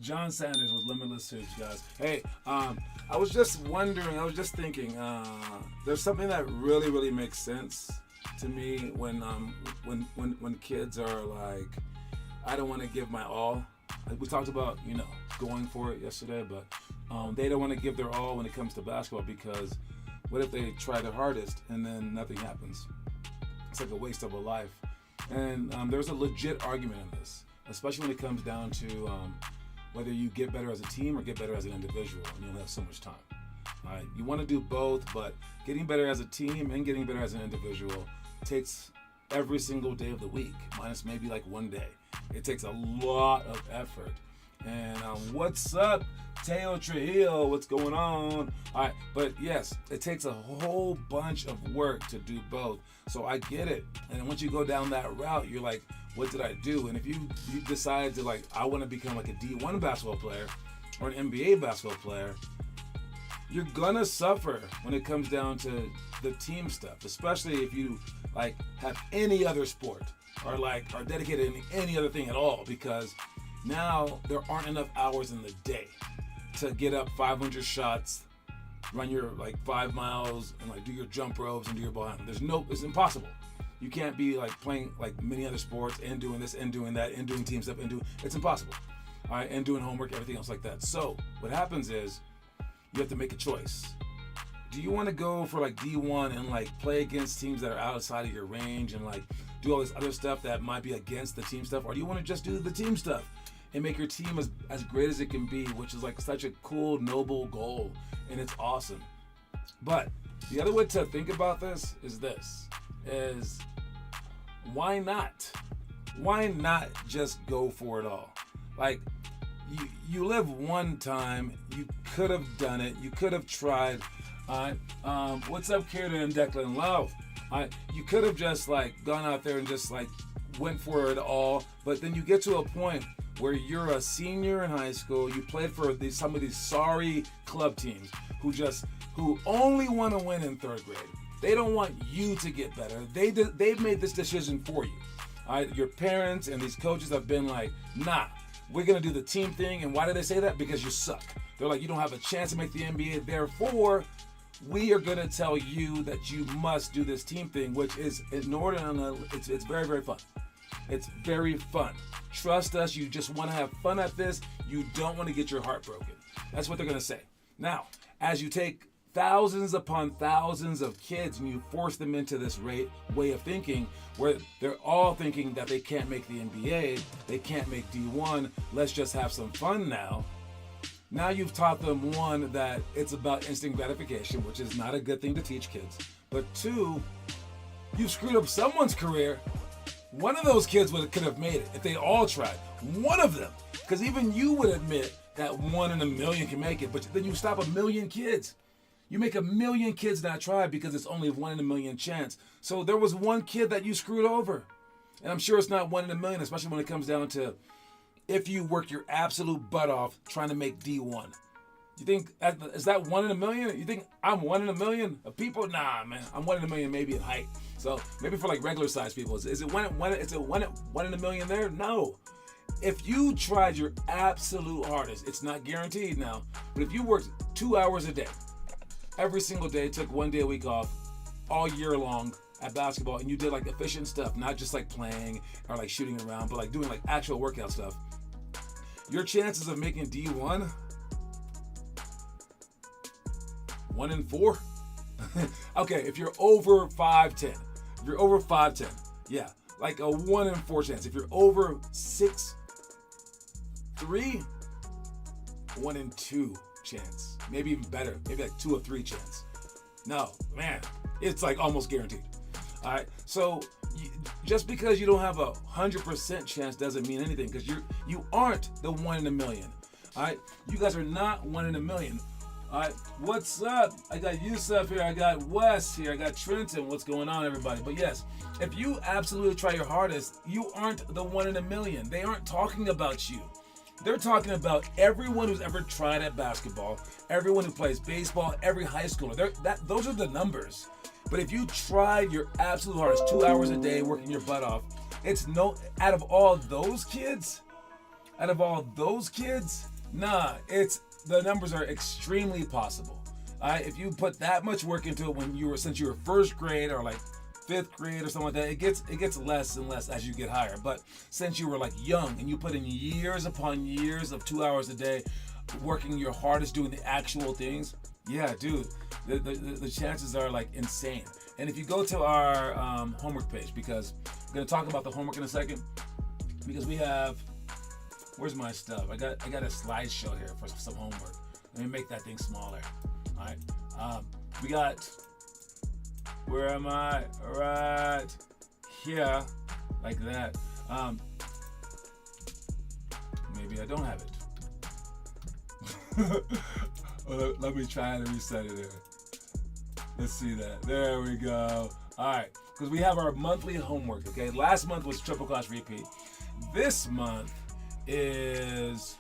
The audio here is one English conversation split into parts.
John Sanders with Limitless Hoops, guys. Hey, I was just wondering, I was just thinking, there's something that really makes sense to me when kids are like, I don't want to give my all. We talked about, going for it yesterday, but they don't want to give their all when it comes to basketball, because what if they try their hardest and then nothing happens? It's like a waste of a life. And there's a legit argument in this, especially when it comes down to whether you get better as a team or get better as an individual, and you only have so much time. Right? You want to do both, but getting better as a team and getting better as an individual takes every single day of the week, minus maybe like one day. It takes a lot of effort. And what's up, Teo Trujillo? What's going on? All right, but yes, it takes a whole bunch of work to do both. So I get it. And once you go down that route, you're like, what did I do? And if you decide to, like, I want to become like a D1 basketball player or an NBA basketball player, you're gonna suffer when it comes down to the team stuff, especially if you like have any other sport or like are dedicated in any other thing at all, because now there aren't enough hours in the day to get up 500 shots, run your like 5 miles, and like do your jump ropes and do your behind. It's impossible. You can't be like playing like many other sports and doing this and doing that and doing team stuff it's impossible. All right, and doing homework, everything else like that. So what happens is you have to make a choice. Do you want to go for like D1 and like play against teams that are outside of your range and like do all this other stuff that might be against the team stuff, or do you want to just do the team stuff and make your team as great as it can be, which is like such a cool, noble goal, and it's awesome. But the other way to think about this is why not? Why not just go for it all? Like, you live one time, you could have done it, you could have tried. What's up, Kieran and Declan Love? You could have just like gone out there and just like went for it all, but then you get to a point where you're a senior in high school, you played for some of these sorry club teams who only want to win in third grade. They don't want you to get better. They've made this decision for you. Your parents and these coaches have been like, nah, we're going to do the team thing. And why do they say that? Because you suck. They're like, you don't have a chance to make the NBA. Therefore, we are going to tell you that you must do this team thing, which is in order. It's very, very fun. It's very fun. Trust us. You just want to have fun at this. You don't want to get your heart broken. That's what they're going to say. Now, as you take thousands upon thousands of kids and you force them into this way of thinking where they're all thinking that they can't make the NBA, they can't make D1, let's just have some fun now. Now you've taught them, one, that it's about instant gratification, which is not a good thing to teach kids. But two, you've screwed up someone's career. One of those kids could have made it if they all tried. One of them. Because even you would admit that 1 in a million can make it, but then you stop 1 million kids. You make 1 million kids not try because it's only 1 in a million chance. So there was one kid that you screwed over. And I'm sure it's not 1 in a million, especially when it comes down to if you work your absolute butt off trying to make D1. You think, is that 1 in a million? You think I'm 1 in a million of people? Nah, man. I'm 1 in a million maybe in height. So maybe for like regular size people. Is it 1 in a million there? No. If you tried your absolute hardest, it's not guaranteed now, but if you worked 2 hours a day, every single day, took 1 day a week off, all year long at basketball, and you did like efficient stuff, not just like playing or like shooting around, but like doing like actual workout stuff, your chances of making D1, 1 in 4. Okay, if you're over 5'10", yeah, like a 1 in 4 chance. If you're over 6'3", 1 in 2 chance. Maybe even better, maybe like 2 or 3 chance. No, man, it's like almost guaranteed. All right, so just because you don't have 100% chance doesn't mean anything, because you aren't the 1 in a million. All right, you guys are not 1 in a million. All right, what's up? I got Yusuf here, I got Wes here, I got Trenton. What's going on, everybody? But yes, if you absolutely try your hardest, you aren't the 1 in a million. They aren't talking about you. They're talking about everyone who's ever tried at basketball, everyone who plays baseball, every high schooler. Those are the numbers. But if you tried your absolute hardest, 2 hours a day, working your butt off, out of all those kids, nah, the numbers are extremely possible. All right, if you put that much work into it since you were first grade or like 5th grade or something like that, it gets less and less as you get higher. But since you were like young and you put in years upon years of 2 hours a day, working your hardest, doing the actual things, yeah, dude, the chances are like insane. And if you go to our homework page, because I'm gonna talk about the homework in a second, because we have, where's my stuff? I got a slideshow here for some homework. Let me make that thing smaller. All right, we got. Where am I? Right here, like that. Maybe I don't have it. Let me try and reset it here. Let's see that. There we go. All right, because we have our monthly homework. Okay, last month was triple class repeat. This month is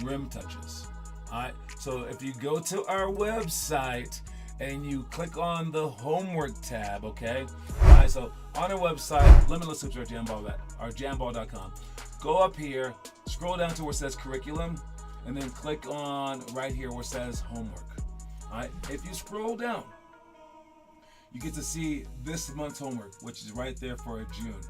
rim touches. All right. So if you go to our website and you click on the homework tab, okay? All right. So on our website, Limitless Hoops or Jamball.com. Go up here, scroll down to where it says curriculum, and then click on right here where it says homework. All right. If you scroll down, you get to see this month's homework, which is right there for June.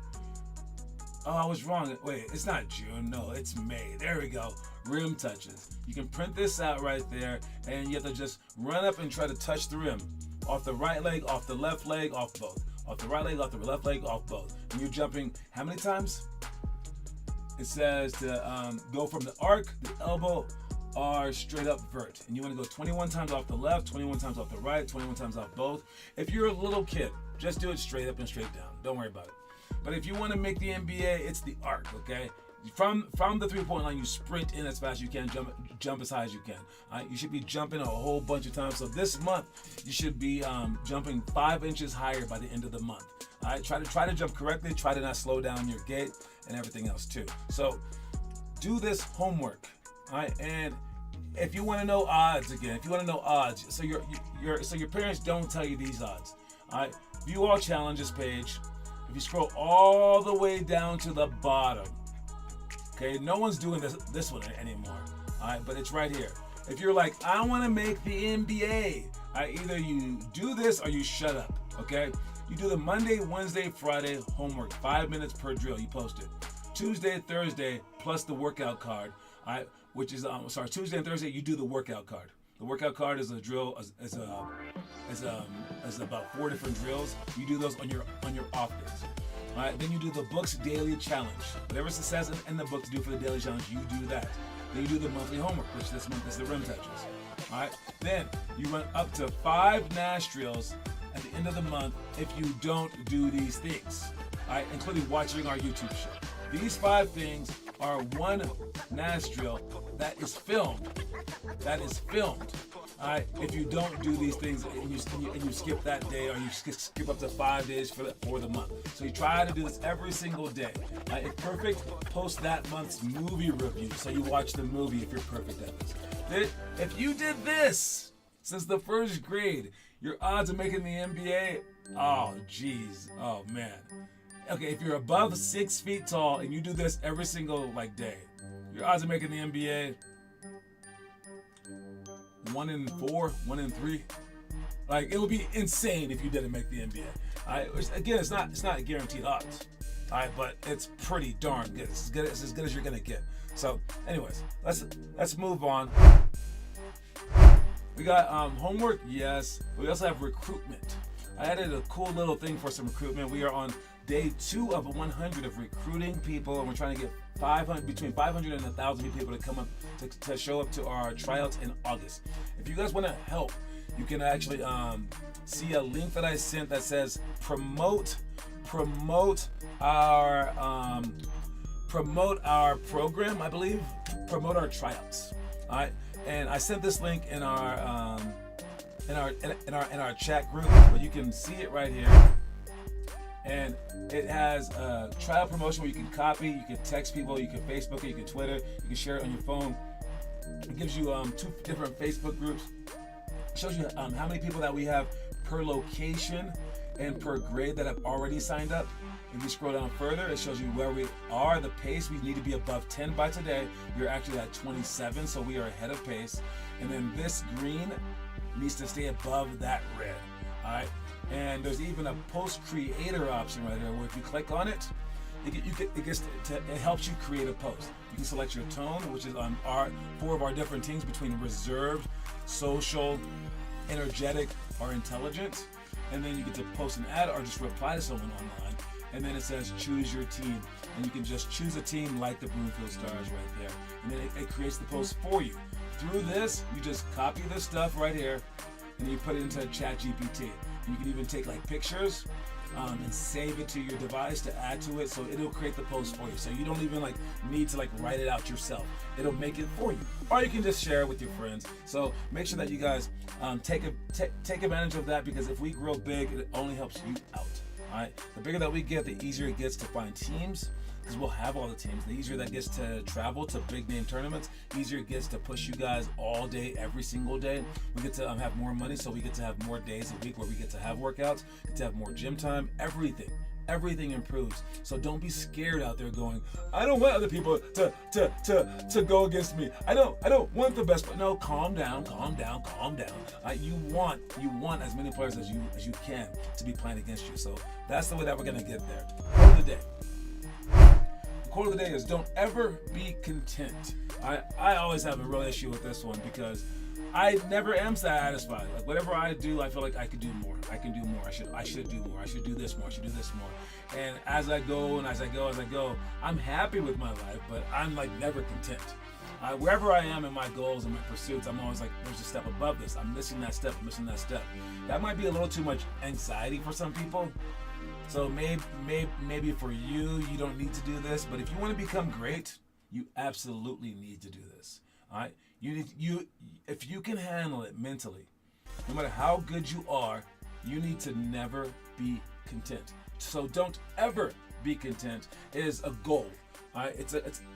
Oh, I was wrong. Wait, it's not June. No, it's May. There we go. Rim touches. You can print this out right there, and you have to just run up and try to touch the rim. Off the right leg, off the left leg, off both. Off the right leg, off the left leg, off both. And you're jumping how many times? It says to go from the arc, the elbow, or straight up vert. And you want to go 21 times off the left, 21 times off the right, 21 times off both. If you're a little kid, just do it straight up and straight down. Don't worry about it. But if you want to make the NBA, it's the arc, okay? From the three-point line, you sprint in as fast as you can, jump as high as you can. You should be jumping a whole bunch of times. So this month, you should be jumping 5 inches higher by the end of the month. All right, try to jump correctly. Try to not slow down your gait and everything else too. So do this homework. All right, and if you want to know odds again, so your parents don't tell you these odds. All right, view all challenges page. If you scroll all the way down to the bottom, okay, no one's doing this one anymore. All right, but it's right here. If you're like, I want to make the NBA, either you do this or you shut up. Okay, you do the Monday, Wednesday, Friday homework, 5 minutes per drill. You post it. Tuesday, Thursday, plus the workout card. All right, which is Tuesday and Thursday you do the workout card. The workout card is a drill, is about 4 different drills. You do those on your off days. All right, then you do the book's daily challenge. Whatever it says in the book to do for the daily challenge, you do that. Then you do the monthly homework, which this month is the rim touches. All right, then you run up to 5 Nash drills at the end of the month if you don't do these things. All right, including watching our YouTube show. These 5 things are one Nash drill that is filmed. All right, if you don't do these things and you skip that day, or you skip up to 5 days for the month. So you try to do this every single day. If perfect, post that month's movie review so you watch the movie if you're perfect at this. If you did this since the first grade, your odds of making the NBA, oh geez, oh man. Okay, if you're above 6 feet tall and you do this every single day, your odds of making the NBA, 1 in 4, 1 in 3. It would be insane if you didn't make the NBA. Again, it's not guaranteed odds. But it's pretty darn good. It's as good as you're gonna get. So, anyways, let's move on. We got homework, yes. We also have recruitment. I added a cool little thing for some recruitment. We are on day 2 of 100 of recruiting people, and we're trying to get between 500 and 1,000 people to come up to show up to our tryouts in August. If you guys want to help, you can actually see a link that I sent that says promote our program, I believe, promote our tryouts. All right, and I sent this link in our chat group, but you can see it right here. And it has a trial promotion where you can copy, you can text people, you can Facebook it, you can Twitter, you can share it on your phone. It gives you 2 different Facebook groups. It shows you how many people that we have per location and per grade that have already signed up. If you scroll down further, it shows you where we are, the pace. We need to be above 10 by today. We're actually at 27, so we are ahead of pace. And then this green needs to stay above that red. All right. And there's even a post creator option right there where if you click on it, it helps you create a post. You can select your tone, which is on 4 of our different teams between reserved, social, energetic, or intelligent. And then you get to post an ad or just reply to someone online. And then it says choose your team. And you can just choose a team like the Broomfield Stars right there. And then it creates the post for you. Through this, you just copy this stuff right here and then you put it into ChatGPT. You can even take pictures and save it to your device to add to it, so it'll create the post for you. So you don't even need to write it out yourself. It'll make it for you, or you can just share it with your friends. So make sure that you guys take advantage of that, because if we grow big, it only helps you out. All right. The bigger that we get, the easier it gets to find teams because we'll have all the teams. The easier that gets to travel to big name tournaments, easier it gets to push you guys all day, every single day. We get to have more money, so we get to have more days a week where we get to have workouts, get to have more gym time, everything improves. So don't be scared out there going, I don't want other people to go against me. I don't want the best. But no, calm down. You want as many players as you can to be playing against you. So that's the way that we're gonna get there. Quote of the day. The quote of the day is, don't ever be content. I always have a real issue with this one because I never am satisfied. Like whatever I do, I feel like I could do more. I can do more. I should do more. I should do this more. I should do this more. And as I go, I'm happy with my life, but I'm like never content. Wherever I am in my goals and my pursuits, I'm always like, there's a step above this. I'm missing that step. That might be a little too much anxiety for some people. So maybe for you don't need to do this. But if you want to become great, you absolutely need to do this. All right. If you can handle it mentally, no matter how good you are, you need to never be content. So don't ever be content. It is a goal. All right?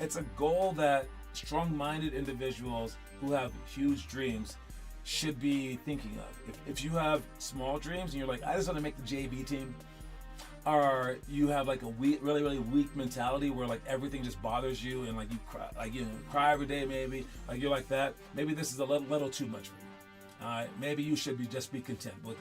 It's a goal that strong-minded individuals who have huge dreams should be thinking of. If you have small dreams and you're like, I just want to make the JV team, or you have like a really weak mentality where like everything just bothers you and like you cry every day, maybe like you're like that, maybe this is a little too much for you. Maybe you should just be content. But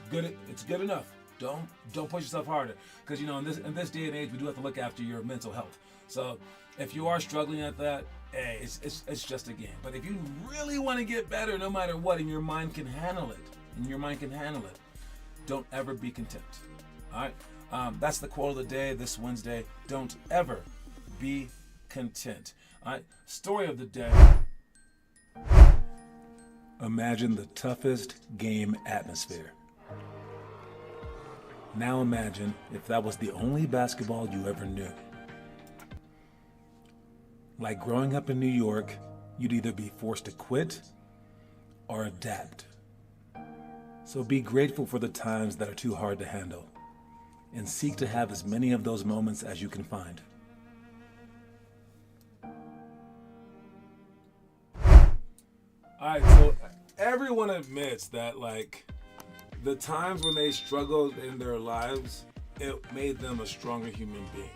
it's good enough. Don't push yourself harder, because in this day and age we do have to look after your mental health. So if you are struggling at that, hey, it's just a game. But if you really want to get better, no matter what, and your mind can handle it, don't ever be content. All right. That's the quote of the day this Wednesday. Don't ever be content. All right. Story of the day. Imagine the toughest game atmosphere. Now imagine if that was the only basketball you ever knew. Like growing up in New York, you'd either be forced to quit or adapt. So be grateful for the times that are too hard to handle, and seek to have as many of those moments as you can find. Alright, so everyone admits that like the times when they struggled in their lives, it made them a stronger human being.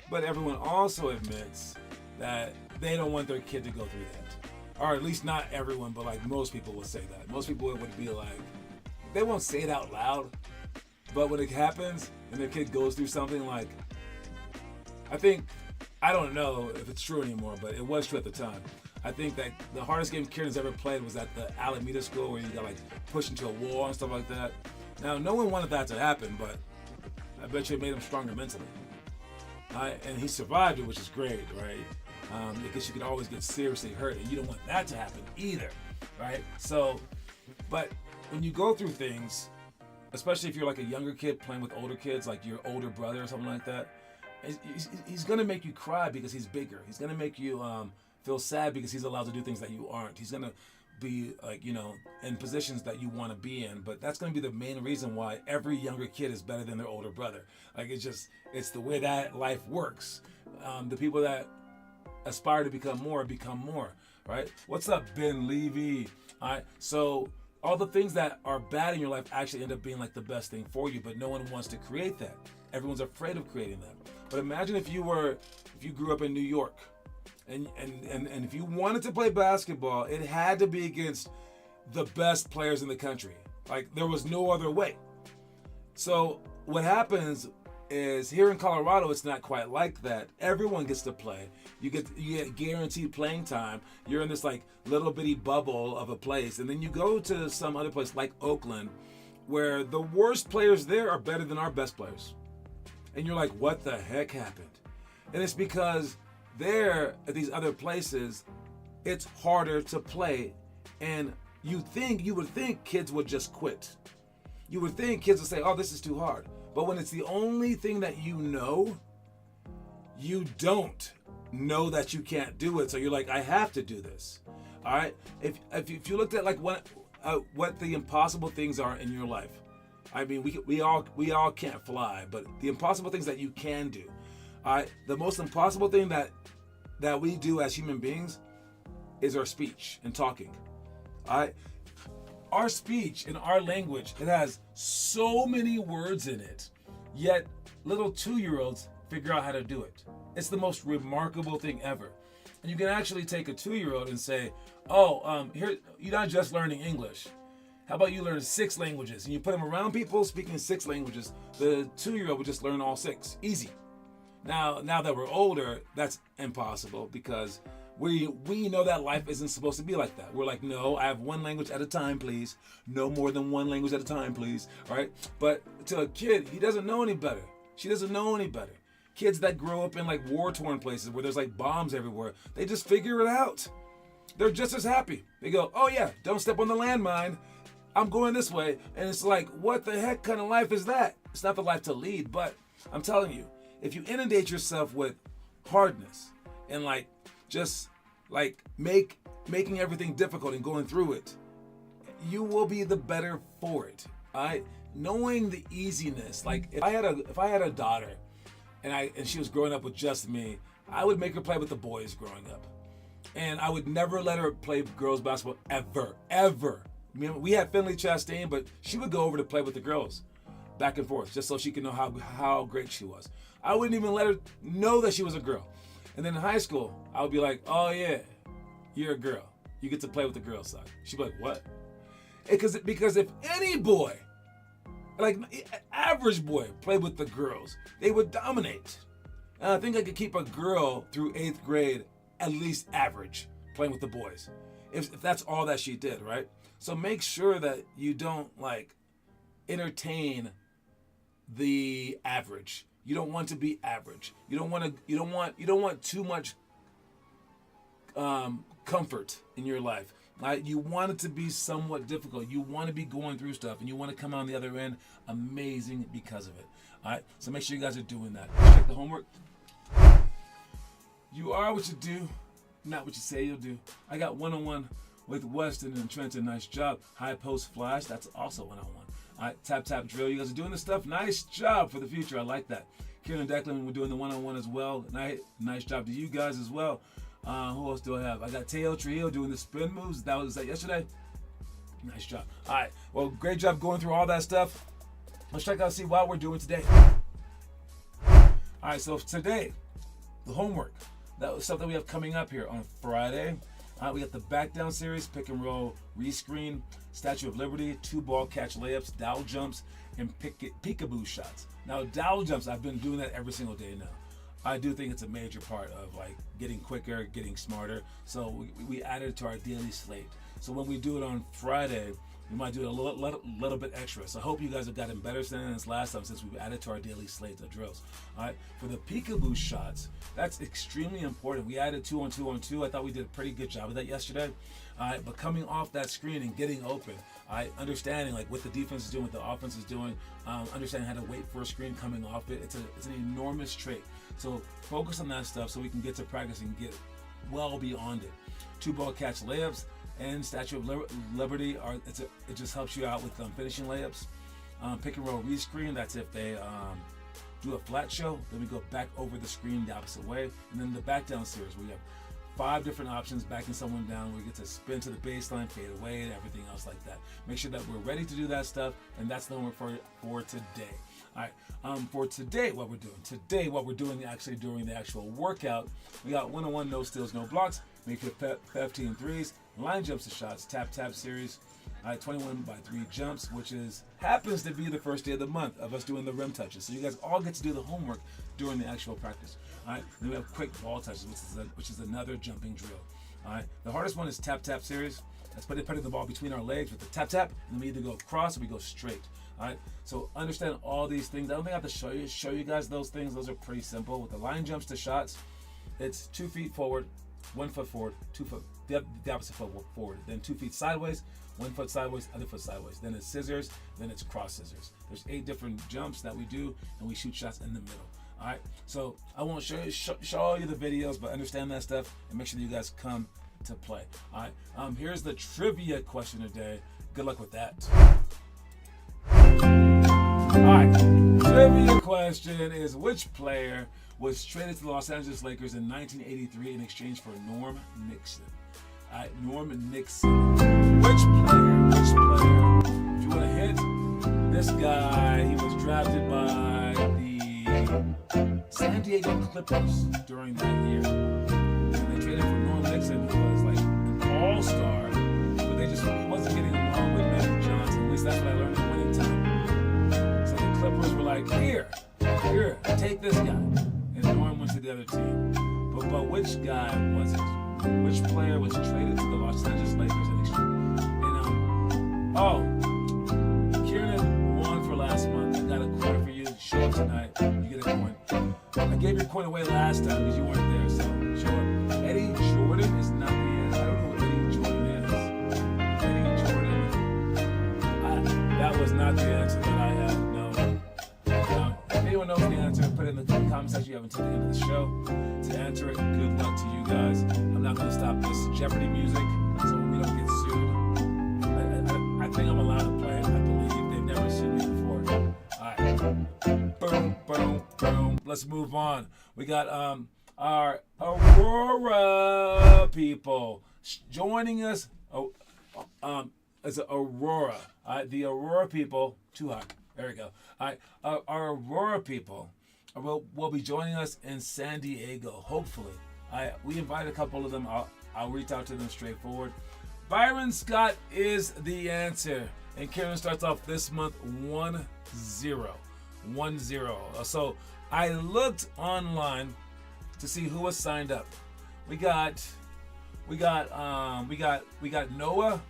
But everyone also admits that they don't want their kid to go through that. Or at least not everyone, but like most people will say that. Most people would be like, they won't say it out loud, but when it happens and their kid goes through something, like, I don't know if it's true anymore, but it was true at the time. I think that the hardest game Kieran's ever played was at the Alameda school, where you got like pushed into a wall and stuff like that. Now, no one wanted that to happen, but I bet you it made him stronger mentally. And he survived it, which is great, right? Because you could always get seriously hurt, and you don't want that to happen either, right? So, but when you go through things, especially if you're like a younger kid playing with older kids, like your older brother or something like that, he's gonna make you cry because he's bigger. He's gonna make you feel sad because he's allowed to do things that you aren't. He's gonna be like, in positions that you want to be in, but that's gonna be the main reason why every younger kid is better than their older brother. Like it's the way that life works. The people that aspire to become more, right? What's up, Ben Levy? All right, so all the things that are bad in your life actually end up being like the best thing for you, but no one wants to create that. Everyone's afraid of creating that. But imagine if you grew up in New York, and if you wanted to play basketball, it had to be against the best players in the country. Like there was no other way. So what happens is here in Colorado, it's not quite like that. Everyone gets to play. You get guaranteed playing time. You're in this like little bitty bubble of a place, and then you go to some other place like Oakland, where the worst players there are better than our best players. And you're like, what the heck happened? And it's because there at these other places, it's harder to play, and you would think kids would just quit. You would think kids would say, oh, this is too hard. But when it's the only thing that you don't know that you can't do it. So you're like, I have to do this. All right. If you looked at like what the impossible things are in your life, I mean, we all can't fly, but the impossible things that you can do. All right, the most impossible thing that we do as human beings is our speech and talking. All right, our speech and our language, it has so many words in it, yet little 2-year-olds figure out how to do it. It's the most remarkable thing ever. And you can actually take a 2-year-old and say, here, you're not just learning English. How about you learn 6 languages? And you put them around people speaking 6 languages. The 2-year-old would just learn all 6. Easy. Now that we're older, that's impossible because we know that life isn't supposed to be like that. We're like, no, I have 1 language at a time, please. No more than 1 language at a time, please. All right? But to a kid, he doesn't know any better. She doesn't know any better. Kids that grow up in like war-torn places where there's like bombs everywhere, they just figure it out. They're just as happy. They go, oh yeah, don't step on the landmine. I'm going this way. And it's like, what the heck kind of life is that? It's not the life to lead, but I'm telling you, if you inundate yourself with hardness and like just like making everything difficult and going through it, you will be the better for it. All right? Knowing the easiness, like if I had a daughter and she was growing up with just me, I would make her play with the boys growing up. And I would never let her play girls basketball ever. I mean, we had Finley Chastain, but she would go over to play with the girls back and forth just so she could know how great she was. I wouldn't even let her know that she was a girl. And then in high school, I would be like, oh yeah, you're a girl. You get to play with the girls side. She'd be like, what? Because if any boy, like average boy, played with the girls, they would dominate. And I think I could keep a girl through 8th grade at least average playing with the boys. If that's all that she did, right? So make sure that you don't like entertain the average. You don't want to be average. You don't want too much comfort in your life. Right? You want it to be somewhat difficult. You want to be going through stuff, and you want to come on the other end amazing because of it. All right. So make sure you guys are doing that. Check the homework. You are what you do, not what you say you'll do. I got one-on-one with Weston and Trenton. Nice job. High post flash. That's also one-on-one. All right. Tap tap drill. You guys are doing this stuff. Nice job for the future. I like that. Kieran and Declan, we're doing the one-on-one as well. Nice job to you guys as well. Who else do I have? I got Teo Trujillo doing the spin moves. That was yesterday. Nice job. All right. Well, great job going through all that stuff. Let's check out and see what we're doing today. All right. So today, the homework. That was something we have coming up here on Friday. We got the back down series, pick and roll, rescreen, Statue of Liberty, 2-ball catch layups, dowel jumps, and peekaboo shots. Now, dowel jumps, I've been doing that every single day now. I do think it's a major part of like getting quicker, getting smarter. So we added it to our daily slate. So when we do it on Friday, we might do it a little bit extra. So I hope you guys have gotten better than this last time since we've added to our daily slate of drills. All right, for the peekaboo shots, that's extremely important. We added 2-on-2-on-2. I thought we did a pretty good job of that yesterday. All right, but coming off that screen and getting open, all right, understanding like what the defense is doing, what the offense is doing, understanding how to wait for a screen coming off it. It's an enormous trait. So focus on that stuff so we can get to practice and get well beyond it. 2-ball catch layups and Statue of Liberty it just helps you out with finishing layups. Pick and roll rescreen, that's if they do a flat show, then we go back over the screen the opposite way. And then the back down series, we have 5 different options, backing someone down. We get to spin to the baseline, fade away, and everything else like that. Make sure that we're ready to do that stuff, and that's the homework for today. All right, for today, what we're doing actually during the actual workout, we got one-on-one, no steals, no blocks, make it 15 threes, line jumps to shots, tap series. All right, 21 by 3 jumps, which happens to be the first day of the month of us doing the rim touches. So you guys all get to do the homework during the actual practice. All right, then we have quick ball touches, which is another jumping drill. All right, the hardest one is tap series. That's putting the ball between our legs with the tap, and we either go across or we go straight. All right, so understand all these things. I don't think I have to show you guys those things. Those are pretty simple. With the line jumps to shots, it's 2 feet forward, 1 foot forward, 2 foot, the opposite foot forward, then 2 feet sideways, 1 foot sideways, other foot sideways. Then it's scissors, then it's cross scissors. There's 8 different jumps that we do, and we shoot shots in the middle. All right, so I won't show you the videos, but understand that stuff and make sure that you guys come to play. All right, here's the trivia question today. Good luck with that. All right, trivia question is which player was traded to the Los Angeles Lakers in 1983 in exchange for Norm Nixon. Norm Nixon. Which player? If you want to hint, this guy, he was drafted by the San Diego Clippers during that year. And they traded for Norm Nixon, who was like an all-star, but he wasn't getting along with Magic Johnson. At least that's what I learned in winning time. So the Clippers were like, here, take this guy. And Norm went to the other team. But which guy was it? Which player was traded to the Los Angeles Lakers in exchange? And Kieran won for last month. I got a coin for you. Show up tonight. You get a coin. I gave your coin away last time because you weren't there, so show up. Eddie Jordan is not the answer. I don't know what Eddie Jordan is. Eddie Jordan. That was not the answer that I had. No. If anyone knows the answer, put it in the comment section. You haven't until the end of the show to answer it. Good luck to you guys. I'm not going to stop this Jeopardy music so we don't get sued. I think I'm allowed to play it. I believe they've never sued me before. Alright. Boom, boom, boom. Let's move on. We got our Aurora people joining us. Is Aurora. The Aurora people. Too hot. There we go. Alright. Our Aurora people will be joining us in San Diego, hopefully. We invited a couple of them. I'll reach out to them straightforward. Byron Scott is the answer. And Karen starts off this month 1-0. 1-0. So I looked online to see who was signed up. We got Noah.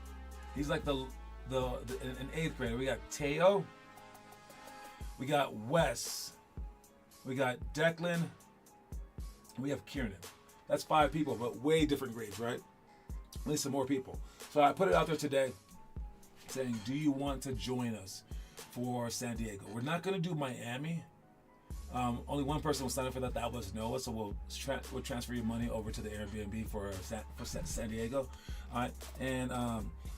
He's like the an 8th grader. We got Teo. We got Wes. We got Declan. We have Kieran. That's 5 people, but way different grades, right? At least some more people. So I put it out there today saying, do you want to join us for San Diego? We're not going to do Miami. Only one person will sign up for that. That was Noah. So we'll transfer your money over to the Airbnb for San Diego. All right. And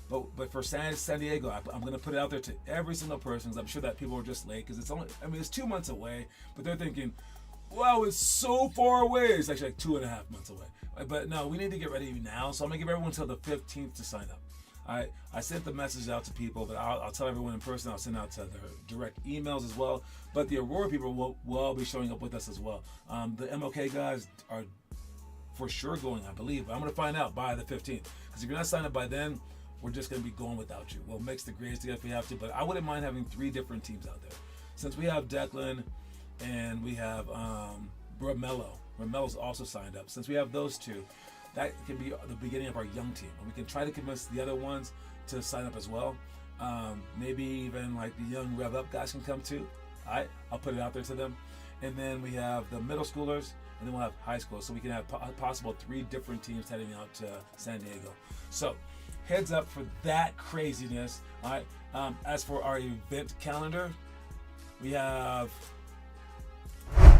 but for San Diego, I'm going to put it out there to every single person. I'm sure that people are just late because it's 2 months away. But they're thinking, wow, it's so far away. It's actually like 2.5 months away. But no, we need to get ready now. So I'm going to give everyone until the 15th to sign up. I sent the message out to people, but I'll tell everyone in person. I'll send out to their direct emails as well. But the Aurora people will be showing up with us as well. The MLK guys are for sure going, I believe. But I'm going to find out by the 15th. Because if you're not signed up by then, we're just going to be going without you. We'll mix the grades together if we have to. But I wouldn't mind having 3 different teams out there. Since we have Declan and we have Ramello. Ramello's also signed up. Since we have those 2, that can be the beginning of our young team. And we can try to convince the other ones to sign up as well. Maybe even like the young Rev Up guys can come too. I'll put it out there to them. And then we have the middle schoolers, and then we'll have high school. So we can have possible 3 different teams heading out to San Diego. So heads up for that craziness. All right. As for our event calendar, we have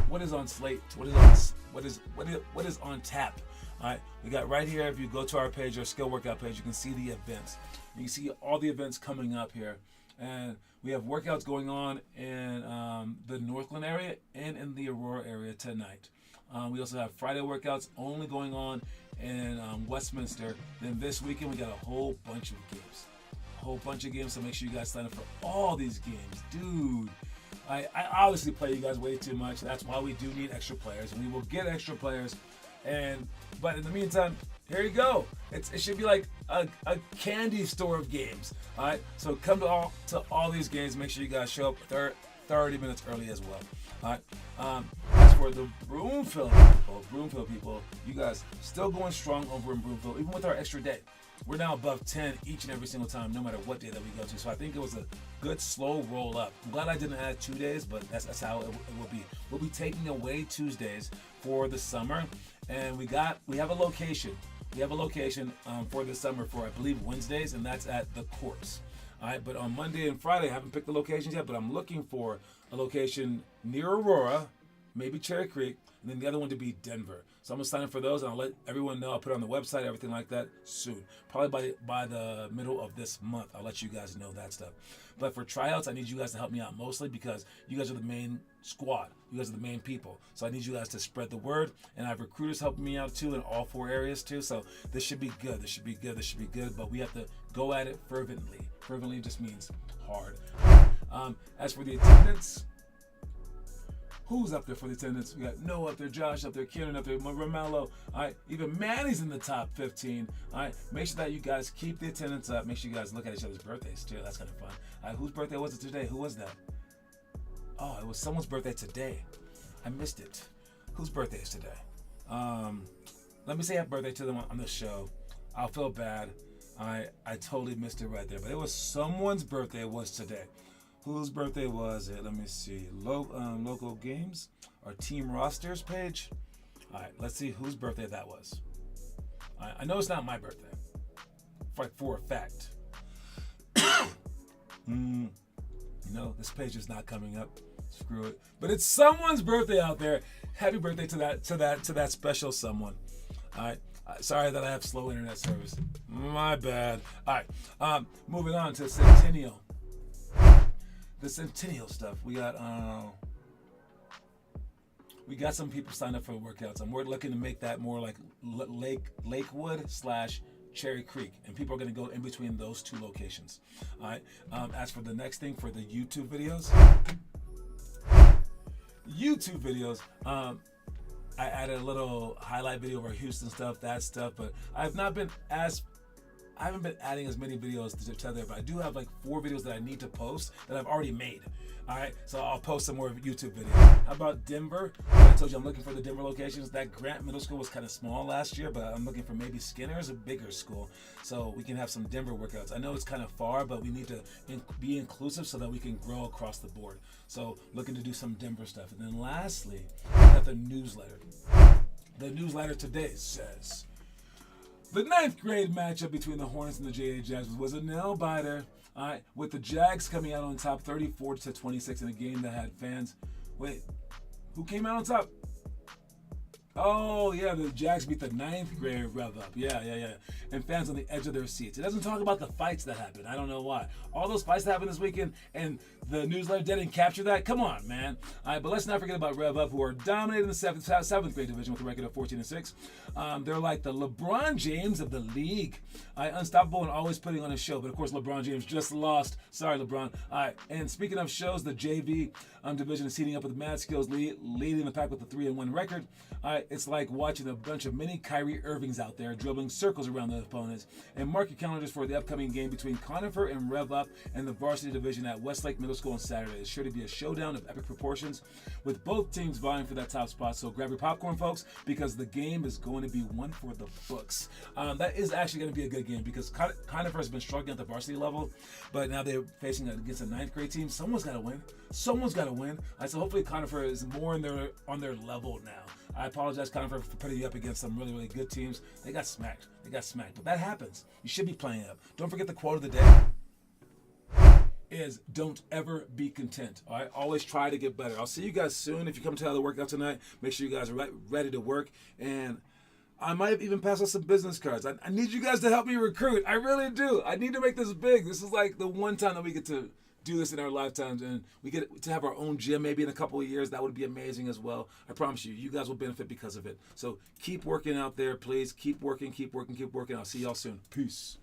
what is on slate, what is on tap. All right, we got right here. If you go to our page, our skill workout page, you can see the events. You can see all the events coming up here, and we have workouts going on in the Northland area and in the Aurora area tonight. We also have Friday workouts only going on in Westminster. Then this weekend we got a whole bunch of games. So make sure you guys sign up for all these games, dude. I obviously play you guys way too much. That's why we do need extra players, and we will get extra players. But in the meantime, here you go. It should be like a candy store of games. All right. So come to all these games. Make sure you guys show up 30 minutes early as well. All right. As for the Broomfield people, you guys still going strong over in Broomfield, even with our extra day. We're now above 10 each and every single time, no matter what day that we go to. So I think it was a good slow roll up. I'm glad I didn't add 2 days, but that's how it will be. We'll be taking away Tuesdays for the summer, and we have a location. We have a location for the summer for, I believe, Wednesdays, and that's at the course. All right, but on Monday and Friday, I haven't picked the locations yet, but I'm looking for a location near Aurora, maybe Cherry Creek, and then the other one to be Denver. So I'm gonna sign up for those, and I'll let everyone know. I'll put it on the website, everything like that soon. Probably by the middle of this month, I'll let you guys know that stuff. But for tryouts, I need you guys to help me out mostly because you guys are the main squad. You guys are the main people. So I need you guys to spread the word. And I have recruiters helping me out too in all 4 areas too. So this should be good. This should be good. This should be good. But we have to go at it fervently. Fervently just means hard. As for the attendance, who's up there for the attendance? We got Noah up there, Josh up there, Kieran up there, Romello. All right, even Manny's in the top 15. All right, make sure that you guys keep the attendance up. Make sure you guys look at each other's birthdays too. That's kind of fun. All right, whose birthday was it today? Who was that? Oh, it was someone's birthday today. I missed it. Whose birthday is today? Let me say happy birthday to them on the show. I'll feel bad. I totally missed it right there, but it was someone's birthday was today. Whose birthday was it? Let me see. Local games or team rosters page. All right, let's see whose birthday that was. All right, I know it's not my birthday, for a fact. This page is not coming up. Screw it. But it's someone's birthday out there. Happy birthday to that special someone. All right. Sorry that I have slow internet service. My bad. All right. Moving on to Centennial. The Centennial stuff. We got some people signed up for the workouts. I'm looking to make that more like Lakewood / Cherry Creek, and people are going to go in between those 2 locations. All right. As for the next thing, for the YouTube videos, I added a little highlight video of our Houston stuff, that stuff, but I haven't been adding as many videos to each other, but I do have like 4 videos that I need to post that I've already made. All right, so I'll post some more YouTube videos. How about Denver? I told you I'm looking for the Denver locations. That Grant Middle School was kind of small last year, but I'm looking for maybe Skinner's, a bigger school, so we can have some Denver workouts. I know it's kind of far, but we need to be inclusive so that we can grow across the board. So looking to do some Denver stuff. And then lastly, we got the newsletter. The newsletter today says, the 9th grade matchup between the Hornets and the JA Jags was a nail-biter. All right, with the Jags coming out on top 34-26 in a game that had fans. Wait, who came out on top? Oh, yeah, the Jags beat the 9th grade Rev Up. Yeah. And fans on the edge of their seats. It doesn't talk about the fights that happened. I don't know why. All those fights that happened this weekend, and the newsletter didn't capture that? Come on, man. All right, but let's not forget about Rev Up, who are dominating the 7th grade division with a record of 14-6. They're like the LeBron James of the league. Unstoppable and always putting on a show. But, of course, LeBron James just lost. Sorry, LeBron. All right, and speaking of shows, the JV division is heating up with Mad Skills leading the pack with a 3-1 record. All right, it's like watching a bunch of mini Kyrie Irvings out there dribbling circles around the opponents. And mark your calendars for the upcoming game between Conifer and Rev Up and the varsity division at Westlake Middle School on Saturday. It's sure to be a showdown of epic proportions with both teams vying for that top spot. So grab your popcorn, folks, because the game is going to be one for the books. That is actually going to be a good game because Conifer has been struggling at the varsity level, but now they're facing against a 9th grade team. Someone's got to win. So hopefully Conifer is more on their level now. I apologize, Conifer, for putting you up against some really, really good teams. They got smacked. But that happens. You should be playing up. Don't forget the quote of the day is don't ever be content. All right? Always try to get better. I'll see you guys soon. If you come to the workout tonight, make sure you guys are ready to work. And I might even pass out some business cards. I need you guys to help me recruit. I really do. I need to make this big. This is like the one time that we get to do this in our lifetimes, and we get to have our own gym maybe in a couple of years. That would be amazing as well. I promise you guys will benefit because of it. So keep working out there, please. Keep working. I'll see y'all soon. Peace.